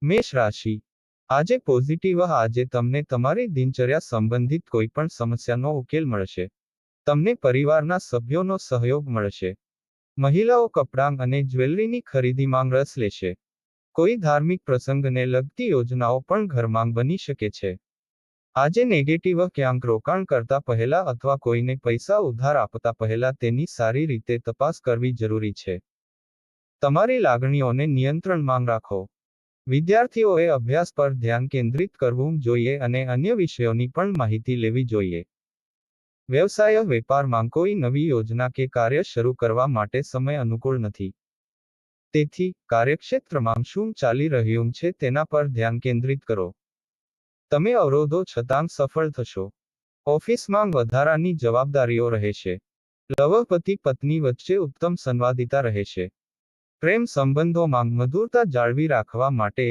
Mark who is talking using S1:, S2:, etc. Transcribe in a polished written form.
S1: મેષ રાશિ, આજે પોઝિટિવ આજે તમને તમારી દિનચર્યા સંબંધિત કોઈપણ સમસ્યાનો ઉકેલ મળશે. તમને પરિવારના સભ્યોનો સહયોગ મળશે. મહિલાઓ કપડાં અને જ્વેલરીની ખરીદીમાં રસ લેશે. કોઈ ધાર્મિક પ્રસંગને લગતી યોજનાઓ પણ ઘરમાં બની શકે છે. આજે નેગેટિવ ક્યાંક રોકાણ કરતા પહેલા અથવા કોઈને પૈસા ઉધાર આપતા પહેલા તેની સારી રીતે તપાસ કરવી જરૂરી છે. તમારી લાગણીઓને નિયંત્રણમાં રાખો. વિદ્યાર્થીઓએ અભ્યાસ પર ધ્યાન કેન્દ્રિત કરવું જોઈએ અને અન્ય વિષયોની પણ માહિતી લેવી જોઈએ. વ્યવસાય વેપારમાં કોઈ નવી યોજના કે કાર્ય શરૂ કરવા માટે સમય અનુકૂળ નથી. તેથી, કાર્યક્ષેત્રમાં શું ચાલી રહ્યું છે તેના પર ધ્યાન કેન્દ્રિત કરો. તમે અવરોધો છતાં સફળ થશો. ઓફિસમાં વધારાની જવાબદારીઓ રહેશે. લવ પતિ પત્ની વચ્ચે ઉત્તમ સંવાદિતા રહેશે. પ્રેમ સંબંધોમાં મધુરતા જાળવી રાખવા માટે